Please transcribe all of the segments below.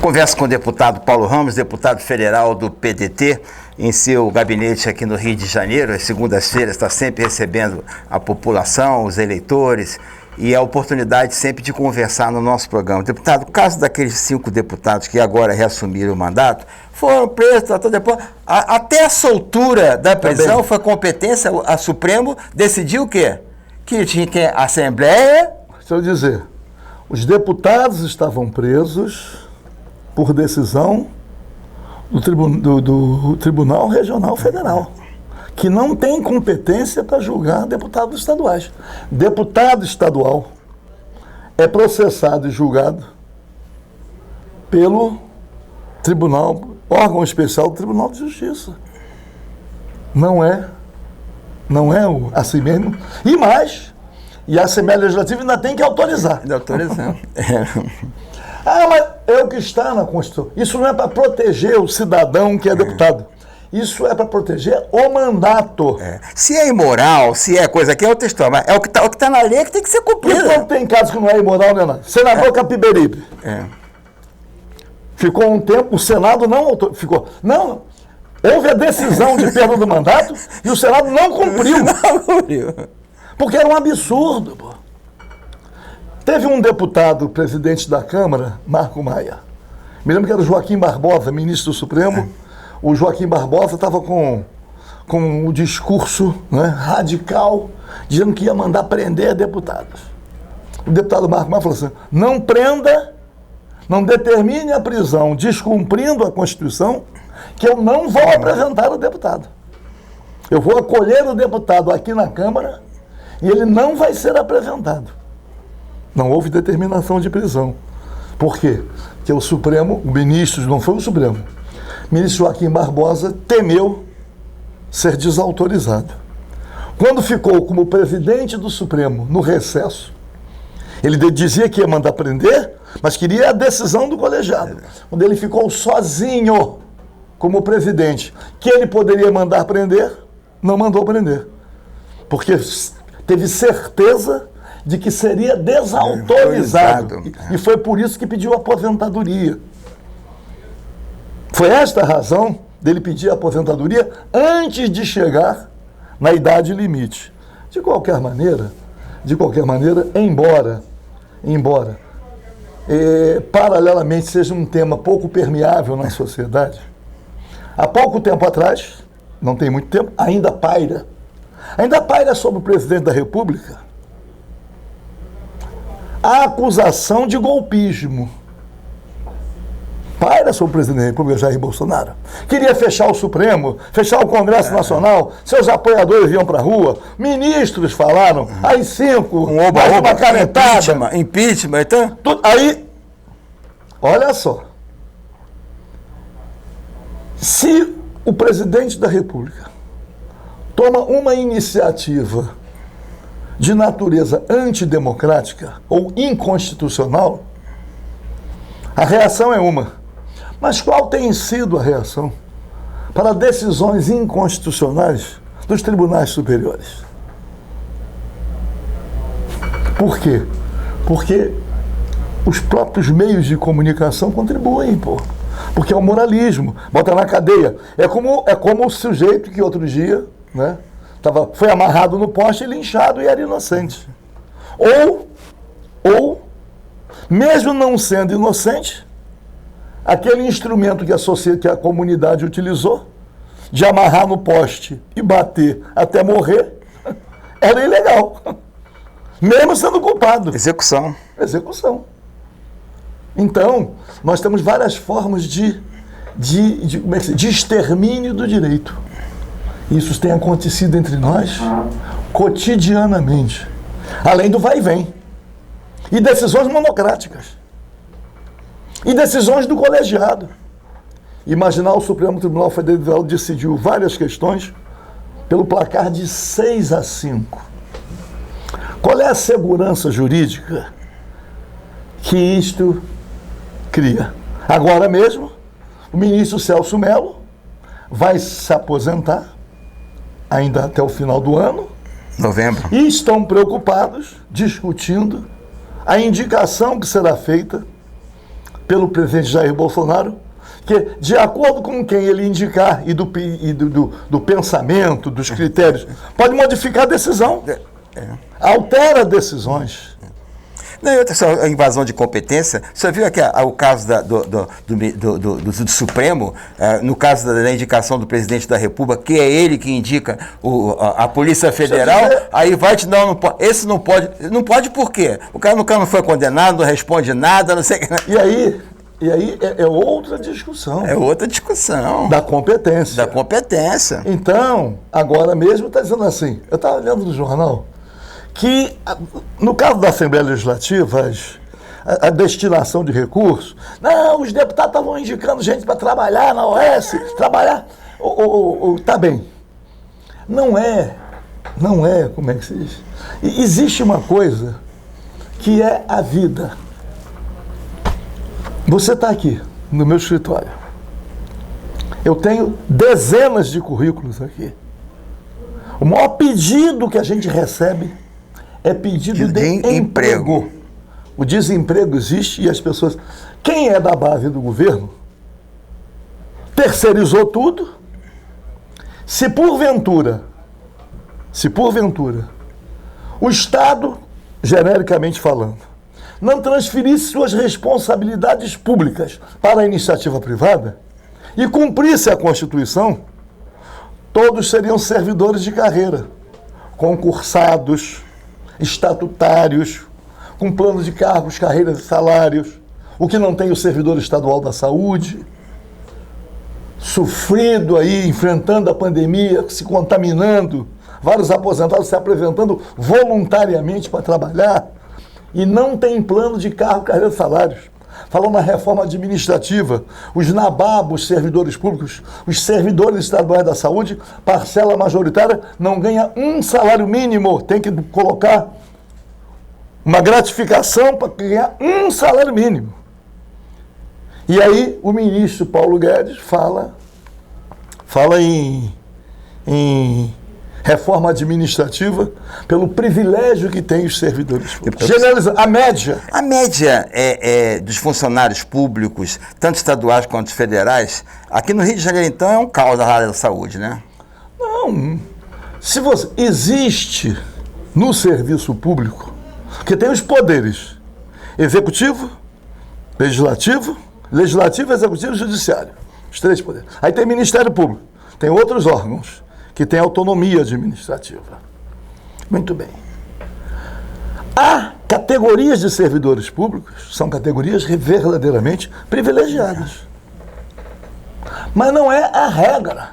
Converso com o deputado Paulo Ramos, deputado federal do PDT, em seu gabinete aqui no Rio de Janeiro. Às segundas-feiras está sempre recebendo a população, os eleitores, e a oportunidade sempre de conversar no nosso programa. Deputado, o caso daqueles 5 deputados que agora reassumiram o mandato, foram presos, depois, até a soltura da prisão foi competência, a Supremo decidiu o quê? Que tinha que a Assembleia... Deixa eu dizer, os deputados estavam presos por decisão do Tribunal Regional Federal, que não tem competência para julgar deputados estaduais. Deputado estadual é processado e julgado pelo tribunal, órgão especial do Tribunal de Justiça. Não é assim mesmo. E mais, e a Assembleia Legislativa ainda tem que autorizar. Autorizando. Mas é o que está na Constituição. Isso não é para proteger o cidadão que é deputado. Isso é para proteger o mandato. Se é imoral, se é coisa aqui, é outra história. Mas é o que está na lei que tem que ser cumprido. E quando tem casos que não é imoral, não é nada. Senador Capiberibe. Ficou um tempo, o Senado não ficou. Não. Houve a decisão de perda do mandato e o Senado não cumpriu. Não cumpriu. Porque era um absurdo, pô. Teve um deputado, presidente da Câmara, Marco Maia. Me lembro que era o Joaquim Barbosa, ministro do Supremo. O Joaquim Barbosa estava com um discurso, né, radical, dizendo que ia mandar prender deputados. O deputado Marco Maia falou assim: não prenda, não determine a prisão descumprindo a Constituição, que eu não vou apresentar o deputado. Eu vou acolher o deputado aqui na Câmara e ele não vai ser apresentado. Não houve determinação de prisão. Por quê? Porque o Supremo, o ministro, não foi o Supremo, o ministro Joaquim Barbosa temeu ser desautorizado. Quando ficou como presidente do Supremo no recesso, ele dizia que ia mandar prender, mas queria a decisão do colegiado. Quando ele ficou sozinho como presidente, que ele poderia mandar prender, não mandou prender. Porque teve certeza de que seria desautorizado. E foi por isso que pediu aposentadoria. Foi esta a razão dele pedir aposentadoria antes de chegar na idade limite. De qualquer maneira, embora paralelamente seja um tema pouco permeável na sociedade, há pouco tempo atrás, não tem muito tempo, ainda paira sobre o presidente da República a acusação de golpismo. Paira sobre o presidente da República, Jair Bolsonaro. Queria fechar o Supremo, fechar o Congresso Nacional, seus apoiadores iam para a rua, ministros falaram, aí 5, uma canetada. Impeachment, então? Aí, olha só, se o presidente da República toma uma iniciativa de natureza antidemocrática ou inconstitucional, a reação é uma. Mas qual tem sido a reação para decisões inconstitucionais dos tribunais superiores? Por quê? Porque os próprios meios de comunicação contribuem, pô. Porque é o moralismo, bota na cadeia. É como o sujeito que outro dia, né, foi amarrado no poste e linchado e era inocente. Ou, mesmo não sendo inocente, aquele instrumento que a comunidade utilizou, de amarrar no poste e bater até morrer, era ilegal. Mesmo sendo culpado. Execução. Então, nós temos várias formas de extermínio do direito. Isso tem acontecido entre nós cotidianamente. Além do vai e vem. E decisões monocráticas. E decisões do colegiado. Imaginar o Supremo Tribunal Federal decidiu várias questões pelo placar de 6-5. Qual é a segurança jurídica que isto cria? Agora mesmo, o ministro Celso Mello vai se aposentar, ainda até o final do ano. Novembro. E estão preocupados, discutindo a indicação que será feita pelo presidente Jair Bolsonaro, que, de acordo com quem ele indicar e do pensamento, dos critérios, pode modificar a decisão. Altera decisões. Não, e outra só, a invasão de competência, você viu aqui o caso do Supremo, no caso da indicação do presidente da República, que é ele que indica a Polícia Federal, aí vai te dar, não pode, esse não pode por quê? O cara não foi condenado, não responde nada, não sei o que. E aí é outra discussão. É outra discussão. Da competência. Da competência. Então, agora mesmo está dizendo assim, eu estava lendo no jornal, que no caso da Assembleia Legislativa, a destinação de recursos, não, os deputados estavam indicando gente para trabalhar na OS, trabalhar, tá bem. Não é, como é que se diz? Existe uma coisa que é a vida. Você está aqui, no meu escritório. Eu tenho dezenas de currículos aqui. O maior pedido que a gente recebe é pedido de emprego. O desemprego existe e as pessoas... Quem é da base do governo terceirizou tudo. Se porventura, o Estado, genericamente falando, não transferisse suas responsabilidades públicas para a iniciativa privada e cumprisse a Constituição, todos seriam servidores de carreira, concursados, estatutários, com plano de cargos, carreiras e salários, o que não tem o servidor estadual da saúde, sofrido aí, enfrentando a pandemia, se contaminando, vários aposentados se apresentando voluntariamente para trabalhar, e não tem plano de cargo, carreira e salários. Falando na reforma administrativa, os nababos servidores públicos, os servidores estaduais da saúde, parcela majoritária, não ganha um salário mínimo, tem que colocar uma gratificação para ganhar um salário mínimo. E aí o ministro Paulo Guedes fala em reforma administrativa pelo privilégio que tem os servidores públicos. Generalizando, a média dos funcionários públicos, tanto estaduais quanto federais, aqui no Rio de Janeiro, então, é um caos da área da saúde, né? Não. Se você existe no serviço público, que tem os poderes executivo, legislativo, executivo e judiciário. Os três poderes. Aí tem Ministério Público, tem outros órgãos que têm autonomia administrativa. Muito bem. Há categorias de servidores públicos, são categorias verdadeiramente privilegiadas. Mas não é a regra.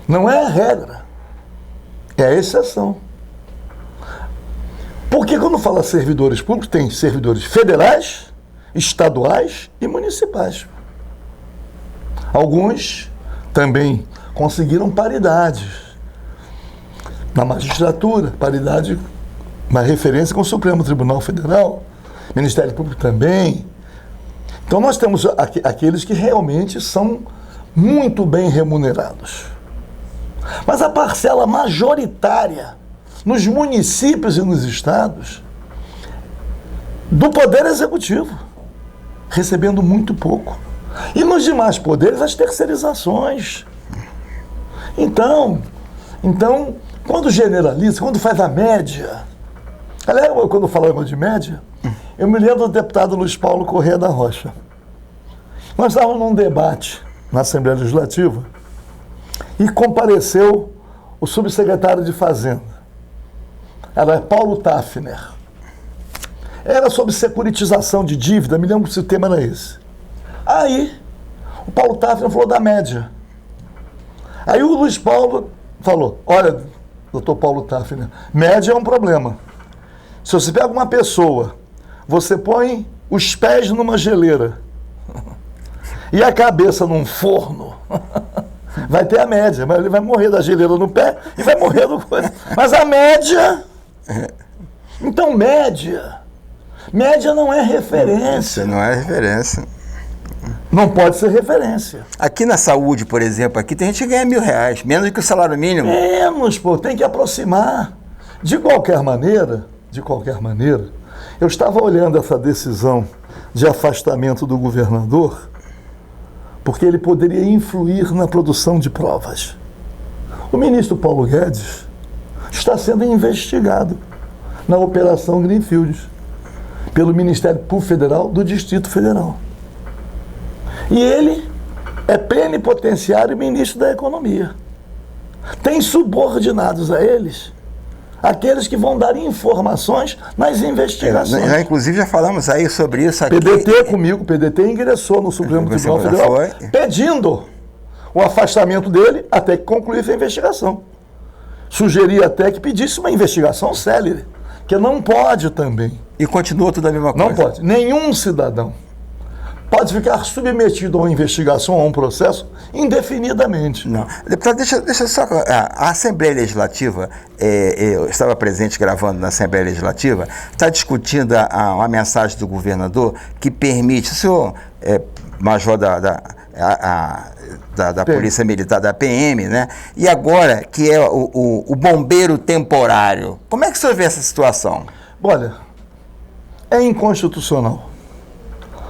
Não é a regra. É a exceção. Porque quando fala servidores públicos, tem servidores federais, estaduais e municipais. Alguns também conseguiram paridade na magistratura, paridade, uma referência com o Supremo Tribunal Federal, Ministério Público também. Então nós temos aqueles que realmente são muito bem remunerados. Mas a parcela majoritária nos municípios e nos estados do Poder Executivo, recebendo muito pouco. E nos demais poderes, as terceirizações. Então, quando generaliza, quando faz a média... Aliás, quando falamos de média, eu me lembro do deputado Luiz Paulo Corrêa da Rocha. Nós estávamos num debate na Assembleia Legislativa e compareceu o subsecretário de Fazenda. Era Paulo Tafner. Era sobre securitização de dívida, me lembro se o tema era esse. Aí, o Paulo Tafner falou da média. Aí o Luiz Paulo falou, olha, doutor Paulo Tafner, média é um problema. Se você pega uma pessoa, você põe os pés numa geleira e a cabeça num forno, vai ter a média, mas ele vai morrer da geleira no pé e vai morrer do coisa. Mas a média... Então, média não é referência. Não é referência. Não pode ser referência. Aqui na saúde, por exemplo, aqui tem gente que ganha R$1.000, menos do que o salário mínimo. Menos, pô, tem que aproximar. De qualquer maneira, eu estava olhando essa decisão de afastamento do governador, porque ele poderia influir na produção de provas. O ministro Paulo Guedes está sendo investigado na Operação Greenfield pelo Ministério Público Federal do Distrito Federal. E ele é plenipotenciário ministro da Economia. Tem subordinados a eles aqueles que vão dar informações nas investigações. Inclusive já falamos aí sobre isso aqui. PDT comigo, PDT ingressou no Supremo Tribunal Federal pedindo o afastamento dele até que concluísse a investigação. Sugeri até que pedisse uma investigação célere, que não pode também. E continua tudo a mesma coisa? Não pode. Nenhum cidadão pode ficar submetido a uma investigação, a um processo, indefinidamente. Não. Deputado, deixa só... A Assembleia Legislativa, eu estava presente gravando na Assembleia Legislativa, está discutindo uma mensagem do governador que permite, o senhor major da Polícia Militar, da PM, né? E agora, que é o bombeiro temporário. Como é que o senhor vê essa situação? Olha, é inconstitucional.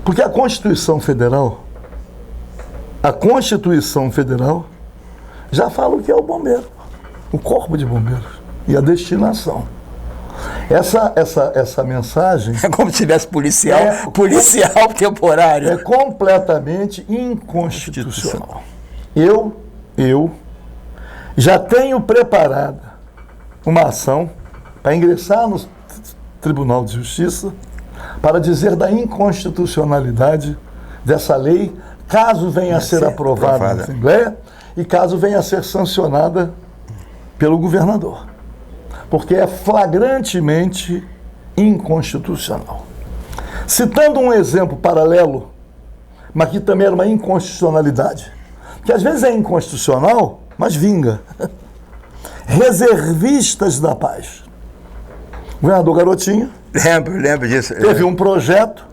Porque a Constituição Federal já fala o que é o bombeiro, o corpo de bombeiros e a destinação. Essa mensagem... É como se tivesse policial temporário. É completamente inconstitucional. Eu já tenho preparada uma ação para ingressar no Tribunal de Justiça para dizer da inconstitucionalidade dessa lei, caso venha a ser aprovada na Assembleia e caso venha a ser sancionada pelo governador. Porque é flagrantemente inconstitucional. Citando um exemplo paralelo, mas que também era uma inconstitucionalidade, que às vezes é inconstitucional, mas vinga. Reservistas da Paz. O governador Garotinho lembro disso. Teve um projeto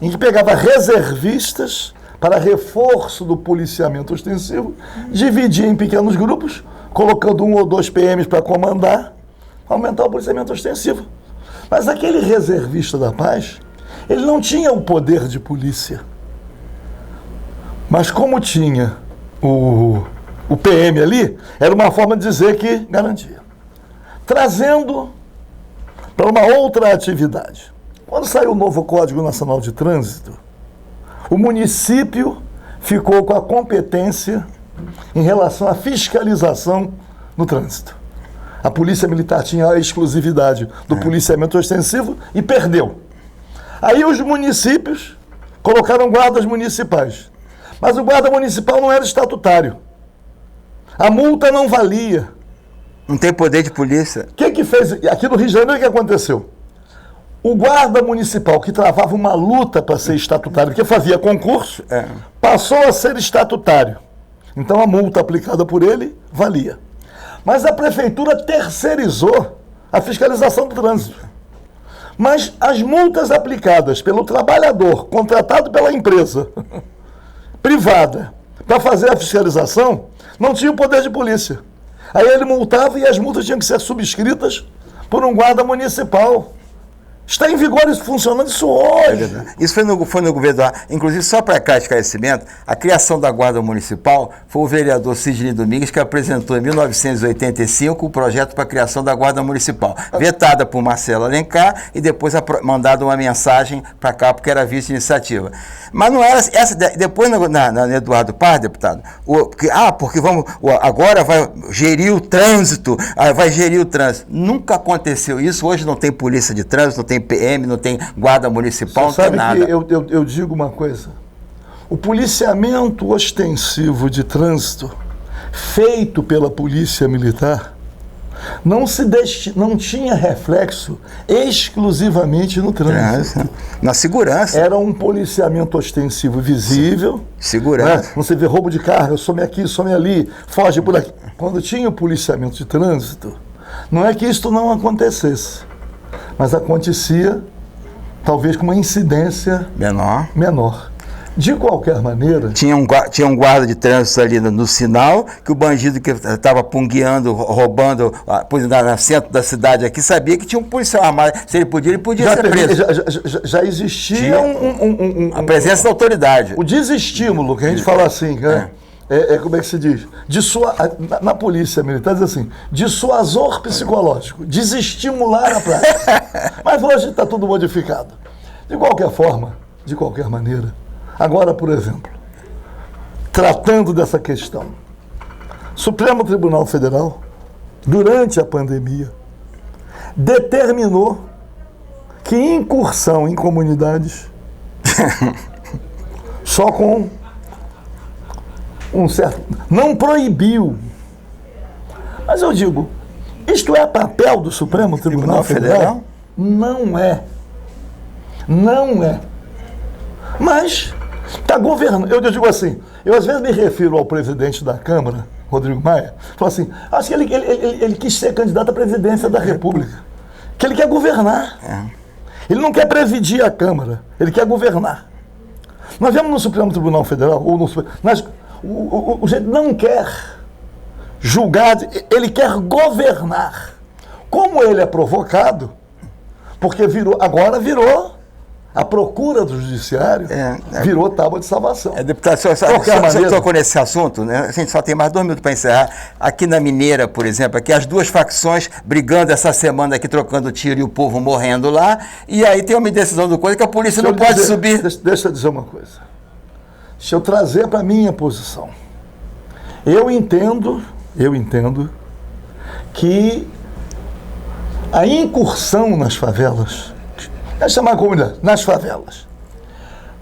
em que pegava reservistas para reforço do policiamento ostensivo, dividia em pequenos grupos, colocando 1 ou 2 PMs para comandar, aumentar o policiamento ostensivo. Mas aquele reservista da Paz, ele não tinha o poder de polícia. Mas como tinha o PM ali, era uma forma de dizer que garantia. Trazendo para uma outra atividade. Quando saiu o novo Código Nacional de Trânsito, o município ficou com a competência em relação à fiscalização no trânsito. A Polícia Militar tinha a exclusividade do policiamento ostensivo e perdeu. Aí os municípios colocaram guardas municipais. Mas o guarda municipal não era estatutário. A multa não valia. Não tem poder de polícia. O que fez? Aqui no Rio de Janeiro, o que aconteceu? O guarda municipal que travava uma luta para ser estatutário, porque fazia concurso, passou a ser estatutário. Então a multa aplicada por ele valia. Mas a prefeitura terceirizou a fiscalização do trânsito. Mas as multas aplicadas pelo trabalhador contratado pela empresa privada para fazer a fiscalização não tinha o poder de polícia. Aí ele multava e as multas tinham que ser subscritas por um guarda municipal. Está em vigor isso, funcionando isso hoje. Isso foi no governo. Inclusive, só para cá esclarecimento, a criação da Guarda Municipal foi o vereador Sidney Domingues que apresentou em 1985 o projeto para a criação da Guarda Municipal, vetada por Marcelo Alencar e depois mandado uma mensagem para cá porque era vice-iniciativa. Mas não era essa. Depois, na Eduardo Paz, deputado, porque agora vai gerir o trânsito, Nunca aconteceu isso. Hoje não tem polícia de trânsito, não tem PM, não tem guarda municipal, não tem nada. Que eu digo uma coisa. O policiamento ostensivo de trânsito feito pela Polícia Militar não tinha reflexo exclusivamente no trânsito. Na segurança. Era um policiamento ostensivo visível. Segurança. Você vê roubo de carro, some aqui, some ali, foge por aqui. Quando tinha o policiamento de trânsito, não é que isto não acontecesse, mas acontecia talvez com uma incidência menor. De qualquer maneira... Tinha um guarda de trânsito ali no sinal, que o bandido que estava pungueando, roubando, no centro da cidade aqui, sabia que tinha um policial armado. Se ele podia ser preso. Já existia a presença da autoridade. O desestímulo, que a gente fala assim, né? Como é que se diz? Na polícia militar diz assim, dissuasor psicológico, desestimular a prática. Mas hoje está tudo modificado. De qualquer forma, de qualquer maneira, agora, por exemplo, tratando dessa questão, Supremo Tribunal Federal, durante a pandemia, determinou que incursão em comunidades só com um certo... Não proibiu. Mas eu digo, isto é papel do Supremo Tribunal Federal? Não é. Não é. Mas está governando. Eu digo assim, eu às vezes me refiro ao presidente da Câmara, Rodrigo Maia, falo assim, acho que ele quis ser candidato à presidência da República. Que ele quer governar. Ele não quer presidir a Câmara, ele quer governar. Nós vemos no Supremo Tribunal Federal, ou no o jeito não quer julgar, ele quer governar. Como ele é provocado, porque agora virou a procura do judiciário, virou tábua de salvação. Deputado, só tocou nesse assunto, né? A gente só tem mais 2 minutos para encerrar. Aqui na Mineira, por exemplo, aqui as 2 facções brigando essa semana aqui, trocando tiro e o povo morrendo lá, e aí tem uma decisão do coisa que a polícia não pode subir. Deixa eu dizer uma coisa. Deixa eu trazer para a minha posição. Eu entendo que a incursão nas favelas, é chamar a comunidade, nas favelas,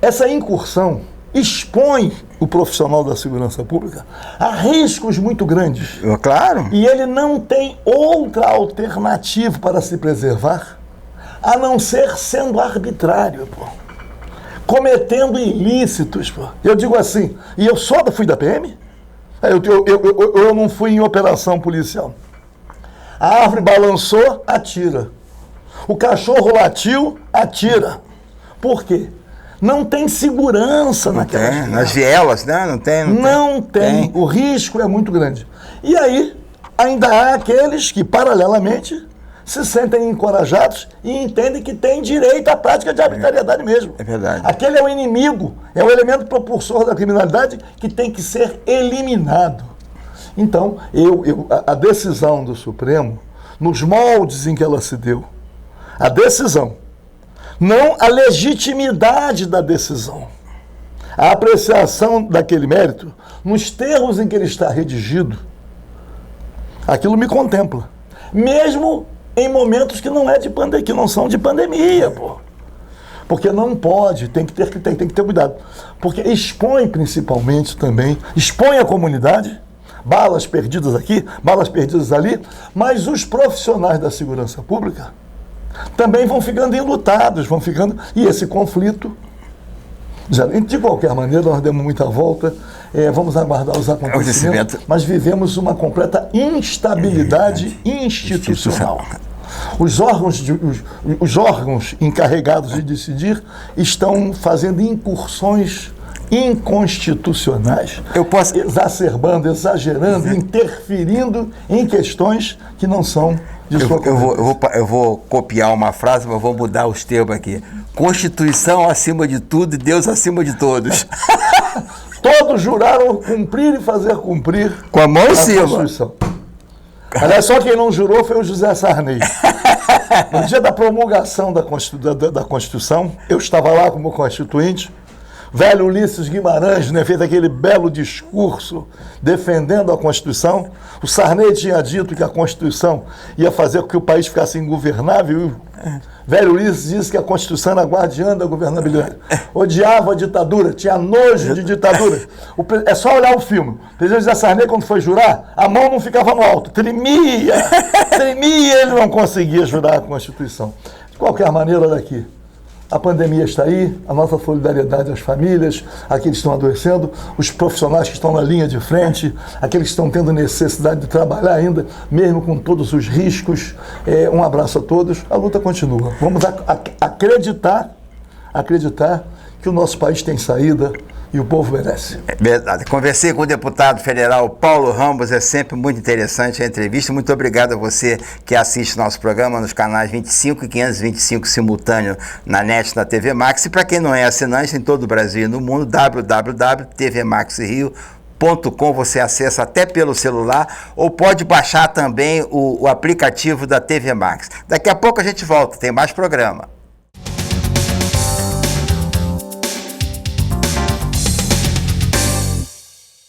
essa incursão expõe o profissional da segurança pública a riscos muito grandes. Claro. E ele não tem outra alternativa para se preservar a não ser sendo arbitrário, cometendo ilícitos. Eu digo assim, e eu só fui da PM? Eu não fui em operação policial. A árvore balançou, atira. O cachorro latiu, atira. Por quê? Não tem segurança naquelas vielas. Nas vielas, né? Não tem. O risco é muito grande. E aí, ainda há aqueles que, paralelamente, se sentem encorajados e entendem que têm direito à prática de arbitrariedade mesmo. É verdade. Aquele é o inimigo, é o elemento propulsor da criminalidade que tem que ser eliminado. Então, a decisão do Supremo, nos moldes em que ela se deu, a decisão, não a legitimidade da decisão, a apreciação daquele mérito, nos termos em que ele está redigido, aquilo me contempla. Mesmo em momentos que não são de pandemia, Porque não pode, tem que ter cuidado. Porque expõe principalmente também, expõe a comunidade, balas perdidas aqui, balas perdidas ali, mas os profissionais da segurança pública também vão ficando enlutados, e esse conflito, de qualquer maneira, nós demos muita volta, vamos aguardar os acontecimentos, mas vivemos uma completa instabilidade institucional. Os órgãos encarregados de decidir estão fazendo incursões inconstitucionais, exacerbando, exagerando, interferindo em questões que não são de sua competência. Eu vou copiar uma frase, mas vou mudar os termos aqui. Constituição acima de tudo e Deus acima de todos. Todos juraram cumprir e fazer cumprir com a mão em cima. Constituição. Aliás, só quem não jurou foi o José Sarney. No dia da promulgação da Constituição, eu estava lá como constituinte, velho Ulisses Guimarães, né, fez aquele belo discurso defendendo a Constituição. O Sarney tinha dito que a Constituição ia fazer com que o país ficasse ingovernável. Velho Ulisses disse que a Constituição era guardiã da governabilidade. Odiava a ditadura, tinha nojo de ditadura. É só olhar o filme. O presidente José Sarney, quando foi jurar, a mão não ficava no alto, tremia, ele não conseguia jurar a Constituição. De qualquer maneira, daqui, a pandemia está aí, a nossa solidariedade às famílias, aqueles que estão adoecendo, os profissionais que estão na linha de frente, aqueles que estão tendo necessidade de trabalhar ainda, mesmo com todos os riscos. Um abraço a todos, a luta continua. Vamos acreditar que que o nosso país tem saída e o povo merece. É verdade. Conversei com o deputado federal Paulo Ramos, é sempre muito interessante a entrevista. Muito obrigado a você que assiste nosso programa nos canais 25 e 525 simultâneo na NET, na TV Max. E para quem não é assinante, em todo o Brasil e no mundo, www.tvmaxrio.com, você acessa até pelo celular ou pode baixar também o aplicativo da TV Max. Daqui a pouco a gente volta, tem mais programa.